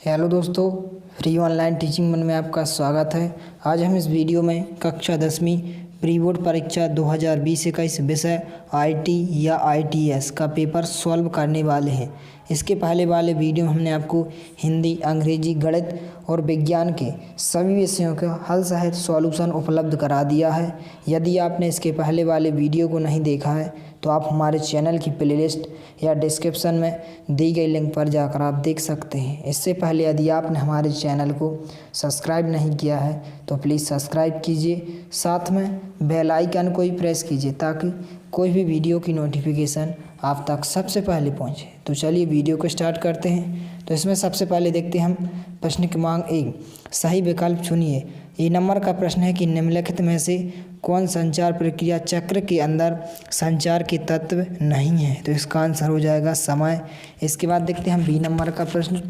Hello दोस्तों, free online teaching मन में आपका स्वागत है। आज हम इस वीडियो में कक्षा 10वीं प्री बोर्ड परीक्षा 2020-21 विषय आईटी या आईटीएस का पेपर सॉल्व करने वाले हैं। इसके पहले वाले वीडियो में हमने आपको हिंदी, अंग्रेजी, गणित और विज्ञान के सभी विषयों का हल सहित सॉल्यूशन उपलब्ध करा दिया है। यदि आपने इसके पहले वाले वीडियो को नहीं देखा है तो आप हमारे चैनल की प्लेलिस्ट या डिस्क्रिप्शन में दी गई लिंक पर जाकर आप देख सकते हैं। इससे पहले यदि आपने हमारे चैनल को सब्सक्राइब नहीं किया है तो प्लीज़ सब्सक्राइब कीजिए, साथ में बेल आइकन को ही प्रेस कीजिए ताकि कोई भी वीडियो की नोटिफिकेशन आप तक सबसे पहले पहुंचे। तो चलिए वीडियो को स्टार्ट करते हैं। तो इसमें सबसे पहले देखते हैं हम प्रश्न क्रमांक 1, सही विकल्प चुनिए। ये नंबर का प्रश्न है कि निम्नलिखित में से कौन संचार प्रक्रिया चक्र के अंदर संचार के तत्व नहीं है, तो इसका आंसर हो जाएगा समय। इसके बाद देखते हैं हम बी नंबर का प्रश्न,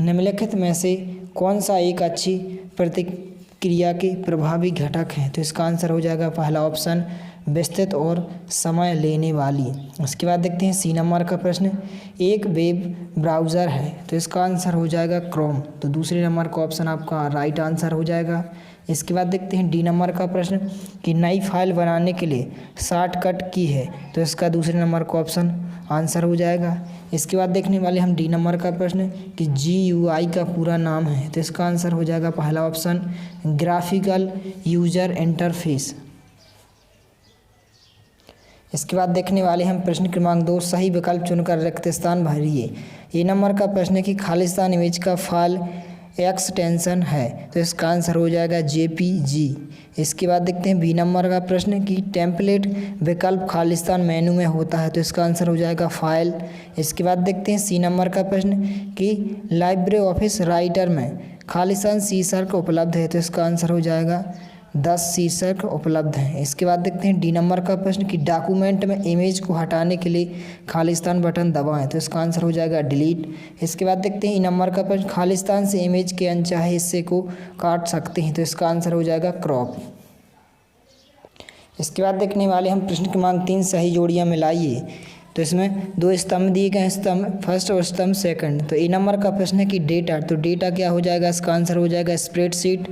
निम्नलिखित में से कौन सा एक अच्छी प्रतिक्रिया के प्रभावी घटक है, तो इसका आंसर हो जाएगा पहला ऑप्शन विस्तृत और समय लेने वाली। उसके बाद देखते हैं सी नंबर का प्रश्न, एक वेब ब्राउज़र है, तो इसका आंसर हो जाएगा क्रोम। तो दूसरे नंबर का ऑप्शन आपका राइट आंसर हो जाएगा। इसके बाद देखते हैं डी नंबर का प्रश्न कि नई फाइल बनाने के लिए शॉर्टकट की है, तो इसका दूसरे नंबर का ऑप्शन आंसर हो जाएगा। इसके बाद देखने वाले हम डी नंबर का प्रश्न कि GUI का पूरा नाम है, तो इसका आंसर हो जाएगा पहला ऑप्शन ग्राफिकल यूजर इंटरफेस। इसके बाद देखने वाले हम प्रश्न क्रमांक 2, सही विकल्प चुनकर रिक्त स्थान भरिए। ये नंबर का प्रश्न है कि खालिस्तान इमेज का फाइल एक्सटेंशन है, तो इसका आंसर हो जाएगा JPG। इसके बाद देखते हैं बी नंबर का प्रश्न कि टेम्पलेट विकल्प खालिस्तान मेनू में होता है, तो इसका आंसर हो जाएगा फाइल। इसके बाद देखते हैं सी नंबर का प्रश्न कि लाइब्रे ऑफिस राइटर में खालिस्तान शीर्षक उपलब्ध है, तो इसका आंसर हो जाएगा 10 शीर्षक उपलब्ध हैं। इसके बाद देखते हैं डी नंबर का प्रश्न कि डॉक्यूमेंट में इमेज को हटाने के लिए खालिस्तान बटन दबाएं, तो इसका आंसर हो जाएगा डिलीट। इसके बाद देखते हैं ई नंबर का प्रश्न खालिस्तान से इमेज के अनचाहे हिस्से को काट सकते हैं, तो इसका आंसर हो जाएगा क्रॉप। इसके बाद देखने वाले हम प्रश्न क्रमांक 3, सही जोड़ियाँ मिलाइए। तो इसमें 2 स्तंभ दिए गए हैं, स्तंभ फर्स्ट और स्तंभ सेकंड। तो ए नंबर का प्रश्न है कि डेटा, तो डेटा क्या हो जाएगा, इसका आंसर हो जाएगा स्प्रेडशीट।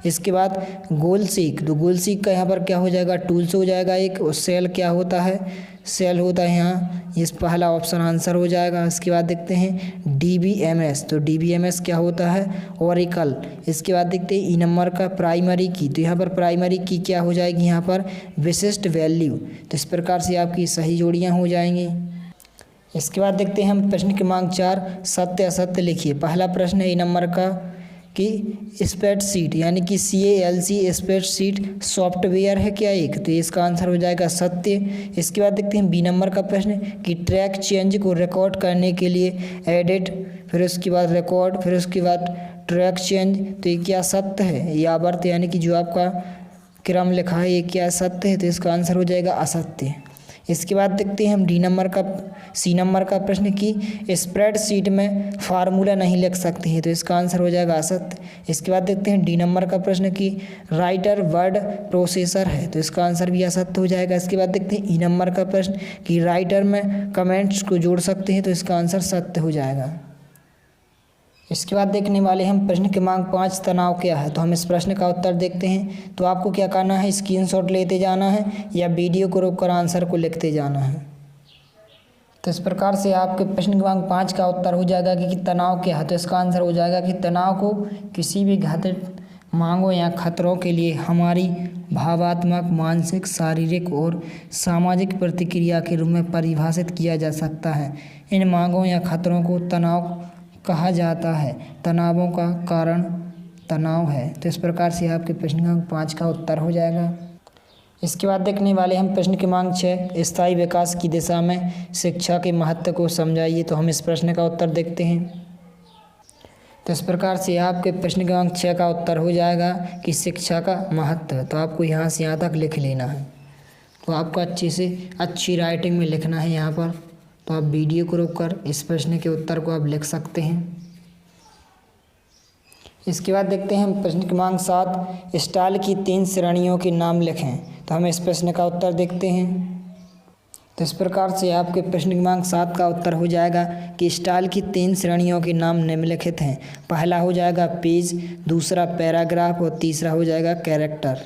इसके बाद गोल सीक, तो गोल सीक का यहाँ पर क्या हो जाएगा, टूल्स हो जाएगा एक। और सेल क्या होता है, सेल होता है यहाँ, इस पहला ऑप्शन आंसर हो जाएगा। इसके बाद देखते हैं DBMS, तो DBMS क्या होता है, ओरेकल। इसके बाद देखते हैं ई नंबर का प्राइमरी की, तो यहाँ पर प्राइमरी की क्या हो जाएगी, यहाँ पर विशिष्ट वैल्यू। तो इस प्रकार से आपकी सही जोड़ियाँ हो जाएंगी। इसके बाद देखते हैं हम प्रश्न क्रमांक 4, सत्य असत्य लिखिए। पहला प्रश्न है ई नंबर का कि स्प्रेडशीट यानी कि CALC स्प्रेडशीट सॉफ्टवेयर है क्या एक, तो इसका आंसर हो जाएगा सत्य। इसके बाद देखते हैं बी नंबर का प्रश्न कि ट्रैक चेंज को रिकॉर्ड करने के लिए एडिट, फिर उसके बाद रिकॉर्ड, फिर उसके बाद ट्रैक चेंज, तो ये क्या सत्य है, या आवर्त यानी कि जो आपका क्रम लिखा है ये क्या सत्य है, तो इसका आंसर हो जाएगा असत्य। इसके बाद देखते हैं हम सी नंबर का प्रश्न कि स्प्रेडशीट में फार्मूला नहीं लिख सकते हैं, तो इसका आंसर हो जाएगा असत्य। इसके बाद देखते हैं डी नंबर का प्रश्न कि राइटर वर्ड प्रोसेसर है, तो इसका आंसर भी असत्य हो जाएगा। इसके बाद देखते हैं ई नंबर का प्रश्न कि राइटर में कमेंट्स को जोड़ सकते हैं, तो इसका आंसर सत्य हो जाएगा। इसके बाद देखने वाले हम प्रश्न क्रमांक 5, तनाव क्या है। तो हम इस प्रश्न का उत्तर देखते हैं। तो आपको क्या करना है, स्क्रीनशॉट लेते जाना है या वीडियो को रोककर आंसर को लिखते जाना है। तो इस प्रकार से आपके प्रश्न क्रमांक 5 का उत्तर हो जाएगा कि तनाव क्या है, तो इसका आंसर हो जाएगा कि तनाव को किसी भी घातित मांगों या खतरों के लिए हमारी भावात्मक, मानसिक, शारीरिक और सामाजिक प्रतिक्रिया के रूप में परिभाषित किया जा सकता है। इन मांगों या खतरों को तनाव कहा जाता है। तनावों का कारण तनाव है। तो इस प्रकार से आपके प्रश्न क्रमांक 5 का उत्तर हो जाएगा। इसके बाद देखने वाले हम प्रश्न क्रमांक 6, स्थायी विकास की दिशा में शिक्षा के महत्व को समझाइए। तो हम इस प्रश्न का उत्तर देखते हैं। तो इस प्रकार से आपके प्रश्न क्रमांक 6 का उत्तर हो जाएगा कि शिक्षा का महत्व। तो आपको यहाँ से यहाँ तक लिख लेना है। तो आपको अच्छे से अच्छी राइटिंग में लिखना है यहाँ पर। तो आप वीडियो को रोककर इस प्रश्न के उत्तर को आप लिख सकते हैं। इसके बाद देखते हैं हम प्रश्न क्रमांक 7, स्टाइल की 3 श्रेणियों के नाम लिखें। तो हम इस प्रश्न का उत्तर देखते हैं। तो इस प्रकार से आपके प्रश्न क्रमांक 7 का उत्तर हो जाएगा कि स्टाइल की 3 श्रेणियों के नाम निम्नलिखित हैं। पहला हो जाएगा पेज, दूसरा पैराग्राफ और तीसरा हो जाएगा कैरेक्टर।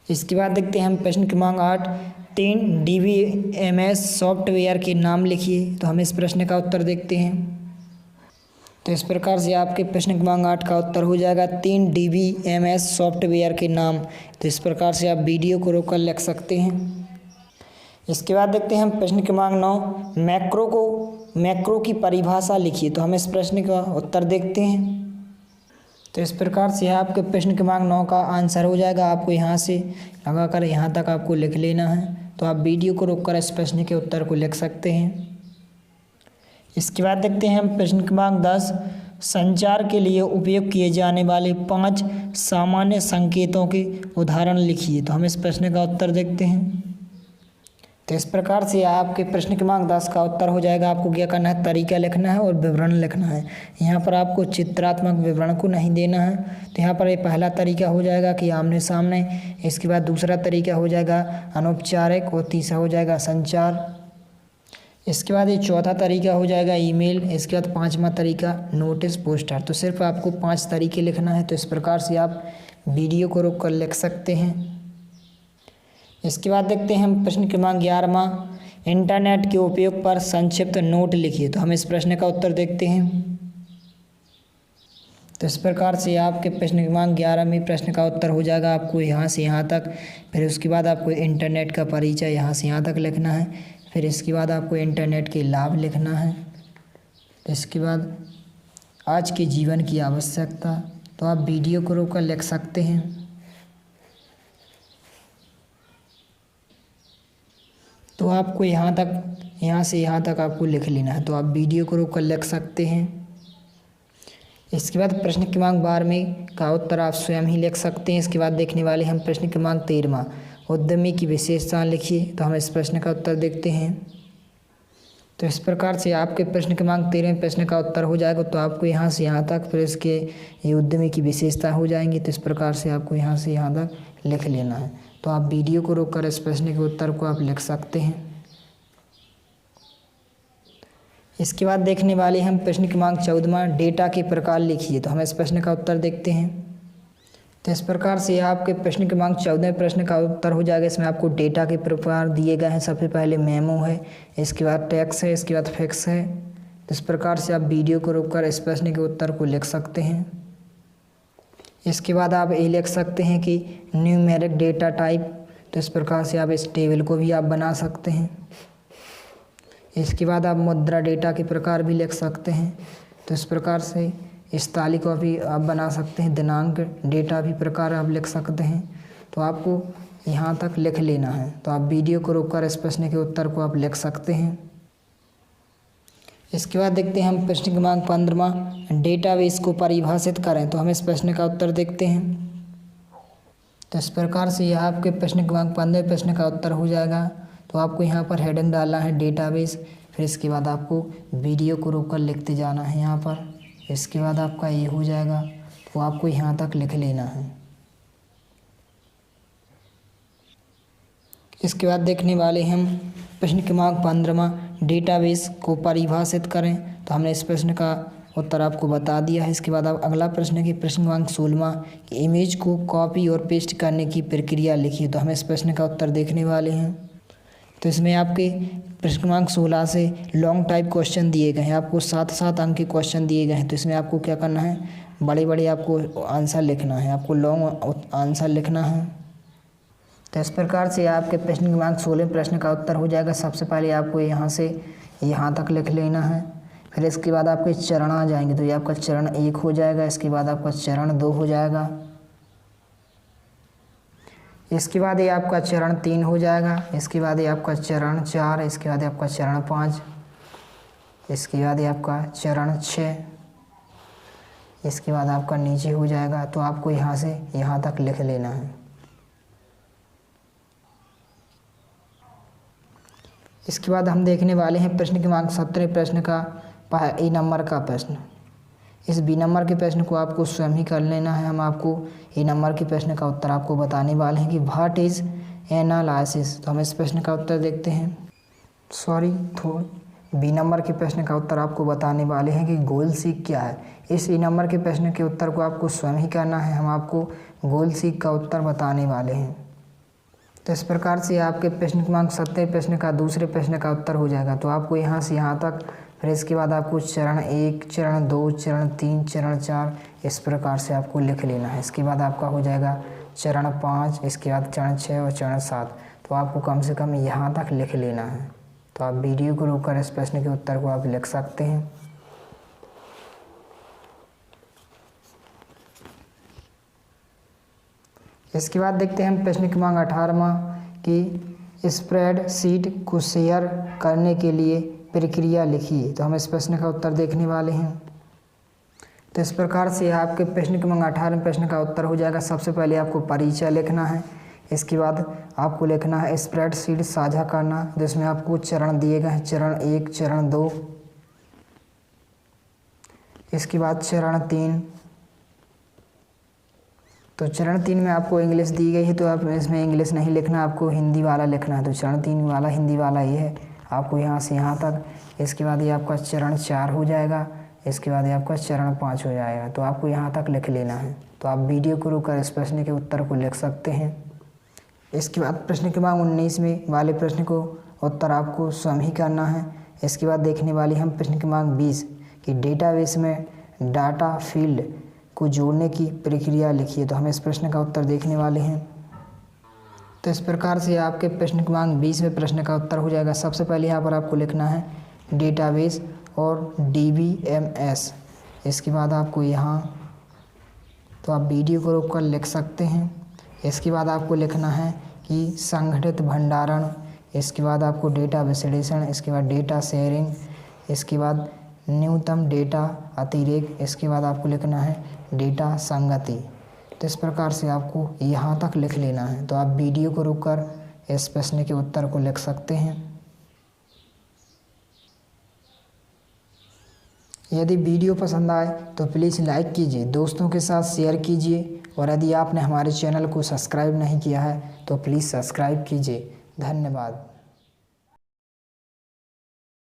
इसके बाद देखते हैं हम प्रश्न क्रमांक 8, 3 DBMS सॉफ्टवेयर के नाम लिखिए। तो हम इस प्रश्न का उत्तर देखते हैं। तो इस प्रकार से आपके प्रश्न क्रमांक 8 का उत्तर हो जाएगा 3 DBMS सॉफ्टवेयर के नाम। तो इस प्रकार से आप वीडियो को रोककर लिख सकते हैं। इसके बाद देखते हैं हम प्रश्न क्रमांक 9, मैक्रो की परिभाषा लिखिए। तो हम इस प्रश्न का उत्तर देखते हैं। तो इस प्रकार से आपके प्रश्न क्रमांक 9 का आंसर हो जाएगा, आपको यहाँ से लगाकर यहाँ तक आपको लिख लेना है। तो आप वीडियो को रोककर इस प्रश्न के उत्तर को लिख सकते हैं। इसके बाद देखते हैं हम प्रश्न क्रमांक 10, संचार के लिए उपयोग किए जाने वाले 5 सामान्य संकेतों के उदाहरण लिखिए। तो हम इस प्रश्न का उत्तर देखते हैं। तो इस प्रकार से आपके प्रश्न क्रमांक 10 का उत्तर हो जाएगा, आपको क्या करना है, तरीका लिखना है और विवरण लिखना है। यहाँ पर आपको चित्रात्मक विवरण को नहीं देना है। तो यहाँ पर ये पहला तरीका हो जाएगा कि आमने सामने, इसके बाद दूसरा तरीका हो जाएगा अनौपचारिक और तीसरा हो जाएगा संचार। इसके बाद ये चौथा तरीका हो जाएगा ईमेल। इसके बाद 5वां तरीका नोटिस पोस्टर। तो सिर्फ आपको 5 तरीके लिखना है। तो इस प्रकार से आप वीडियो को रोक कर लिख सकते हैं। इसके बाद देखते हैं हम प्रश्न क्रमांक 11वां, इंटरनेट के उपयोग पर संक्षिप्त नोट लिखिए। तो हम इस प्रश्न का उत्तर देखते हैं। तो इस प्रकार से आपके प्रश्न क्रमांक 11वें प्रश्न का उत्तर हो जाएगा, आपको यहाँ से यहाँ तक, फिर उसके बाद आपको इंटरनेट का परिचय यहाँ से यहाँ तक लिखना है। फिर इसके बाद आपको इंटरनेट के लाभ लिखना है। इसके बाद आज के जीवन की आवश्यकता। तो आप वीडियो को रोककर लिख सकते हैं। तो आपको यहाँ तक, यहाँ से यहाँ तक आपको लिख लेना है। तो आप वीडियो को रोक कर लिख सकते हैं। इसके बाद प्रश्न क्रमांक 12वें का उत्तर आप स्वयं ही लिख सकते हैं। इसके बाद देखने वाले हम प्रश्न क्रमांक 13वां, उद्यमी की विशेषताएं लिखिए। तो हम इस प्रश्न का उत्तर देखते हैं। तो इस प्रकार से आपके प्रश्न क्रमांक 13वें प्रश्न का उत्तर हो जाएगा। तो आपको यहाँ से यहाँ तक, फिर इसके ये उद्यमी की विशेषता हो जाएंगी। तो इस प्रकार से आपको यहाँ से यहाँ तक लिख लेना है। तो आप वीडियो को रोककर इस प्रश्न के उत्तर को आप लिख सकते हैं। इसके बाद देखने वाले हम प्रश्न क्रमांक 14वां, डेटा के प्रकार लिखिए। तो हम इस प्रश्न का उत्तर देखते हैं। तो इस प्रकार से आपके प्रश्न क्रमांक 14वें प्रश्न का उत्तर हो जाएगा। इसमें आपको डेटा के प्रकार दिए गए हैं। सबसे पहले मेमो है, इसके बाद टेक्स्ट है, इसके बाद फैक्स है। तो इस प्रकार से आप वीडियो को रोककर इस प्रश्न के उत्तर को लिख सकते हैं। इसके बाद आप ये लिख सकते हैं कि न्यूमेरिक डेटा टाइप। तो इस प्रकार से आप इस टेबल को भी आप बना सकते हैं। इसके बाद आप मुद्रा डेटा के प्रकार भी लिख सकते हैं। तो इस प्रकार से इस तालिका को भी आप बना सकते हैं। दिनांक डेटा भी प्रकार आप लिख सकते हैं। तो आपको यहाँ तक लिख लेना है। तो आप वीडियो को रोककर इस प्रश्न के उत्तर को आप लिख सकते हैं। इसके बाद देखते हैं हम प्रश्न क्रमांक 15वां, डेटाबेस को परिभाषित करें। तो हम इस प्रश्न का उत्तर देखते हैं। तो इस प्रकार से यह आपके प्रश्न क्रमांक 15वें प्रश्न का उत्तर हो जाएगा। तो आपको यहाँ पर हेडिंग डालना है डेटाबेस। फिर इसके बाद आपको वीडियो को रोककर लिखते जाना है यहाँ पर। इसके बाद आपका ये हो जाएगा। तो आपको यहाँ तक लिख लेना है। इसके बाद देखने वाले हम प्रश्न क्रमांक 15वां, डेटाबेस को परिभाषित करें। तो हमने इस प्रश्न का उत्तर आपको बता दिया है। इसके बाद आप अगला प्रश्न के प्रश्न क्रमांक 16वां, इमेज को कॉपी और पेस्ट करने की प्रक्रिया लिखिए। तो हम इस प्रश्न का उत्तर देखने वाले हैं। तो इसमें आपके प्रश्न क्रमांक 16 से लॉन्ग टाइप क्वेश्चन दिए गए हैं। आपको 7 अंक के क्वेश्चन दिए गए हैं। तो इसमें आपको क्या करना है, बड़े बड़े आपको आंसर लिखना है। आपको लॉन्ग आंसर लिखना है। तो इस प्रकार से आपके प्रश्न क्रमांक 16 प्रश्न का उत्तर हो जाएगा। सबसे पहले आपको यहाँ से यहाँ तक लिख लेना है। फिर इसके बाद आपके चरण आ जाएंगे। तो ये आपका चरण 1 हो जाएगा। इसके बाद आपका चरण 2 हो जाएगा। इसके बाद ये आपका चरण 3 हो जाएगा। इसके बाद ये आपका चरण 4, इसके बाद आपका चरण 5, इसके बाद ये आपका चरण 6, इसके बाद आपका नीचे हो जाएगा। तो आपको यहाँ से यहाँ तक लिख लेना है। इसके बाद हम देखने वाले हैं प्रश्न क्रमांक 17 प्रश्न का ए नंबर का प्रश्न। इस बी नंबर के प्रश्न को आपको स्वयं ही कर लेना है। हम आपको ए नंबर के प्रश्न का उत्तर आपको बताने वाले हैं कि व्हाट इज़ एनालिसिस। तो हम इस प्रश्न का उत्तर देखते हैं। बी नंबर के प्रश्न का उत्तर आपको बताने वाले हैं कि गोल सीक क्या है। इस ई नंबर के प्रश्न के उत्तर को आपको स्वयं ही करना है, हम आपको गोल सीक का उत्तर बताने वाले हैं। तो इस प्रकार से आपके प्रश्न क्रमांक 70 प्रश्न का दूसरे प्रश्न का उत्तर हो जाएगा। तो आपको यहाँ से यहाँ तक, फिर इसके बाद आपको चरण 1, चरण 2, चरण 3, चरण 4 इस प्रकार से आपको लिख लेना है। इसके बाद आपका हो जाएगा चरण 5, इसके बाद चरण 6 और चरण 7। तो आपको कम से कम यहाँ तक लिख लेना है। तो आप वीडियो को रोककर इस प्रश्न के उत्तर को आप लिख सकते हैं। इसके बाद देखते हैं हम प्रश्न क्रमांक 18वां कि स्प्रेडशीट को शेयर करने के लिए प्रक्रिया लिखिए। तो हम इस प्रश्न का उत्तर देखने वाले हैं। तो इस प्रकार से आपके प्रश्न क्रमांक 18 प्रश्न का उत्तर हो जाएगा। सबसे पहले आपको परिचय लिखना है, इसके बाद आपको लिखना है स्प्रेडशीट साझा करना, जिसमें आपको चरण दिए गए हैं, चरण 1, चरण 2, इसके बाद चरण 3। तो चरण 3 में आपको इंग्लिश दी गई है, तो आप इसमें इंग्लिश नहीं लिखना, आपको हिंदी वाला लिखना है। तो चरण 3 वाला हिंदी वाला ये है, आपको यहाँ से यहाँ तक। इसके बाद ये आपका चरण 4 हो जाएगा, इसके बाद ये आपका चरण 5 हो जाएगा। तो आपको यहाँ तक लिख लेना है। तो आप वीडियो को रोककर इस प्रश्न के उत्तर को लिख सकते हैं। इसके बाद प्रश्न क्रमांक 19 में वाले प्रश्न को उत्तर आपको स्वयं ही करना है। इसके बाद देखने वाली हम प्रश्न क्रमांक 20 कि डेटाबेस में डाटा फील्ड को जोड़ने की प्रक्रिया लिखिए। तो हम इस प्रश्न का उत्तर देखने वाले हैं। तो इस प्रकार से आपके प्रश्न क्रमांक 20 में प्रश्न का उत्तर हो जाएगा। सबसे पहले यहाँ पर आपको लिखना है डेटाबेस और DBMS। इसके बाद आपको यहाँ, तो आप वीडियो को रोककर लिख सकते हैं। इसके बाद आपको लिखना है कि संगठित भंडारण, इसके बाद आपको डेटा विश्लेषण, इसके बाद डेटा शेयरिंग, इसके बाद न्यूनतम डेटा अतिरेक, इसके बाद आपको लिखना है डेटा संगति। तो इस प्रकार से आपको यहाँ तक लिख लेना है। तो आप वीडियो को रोककर इस प्रश्न के उत्तर को लिख सकते हैं। यदि वीडियो पसंद आए तो प्लीज़ लाइक कीजिए, दोस्तों के साथ शेयर कीजिए, और यदि आपने हमारे चैनल को सब्सक्राइब नहीं किया है तो प्लीज़ सब्सक्राइब कीजिए। धन्यवाद।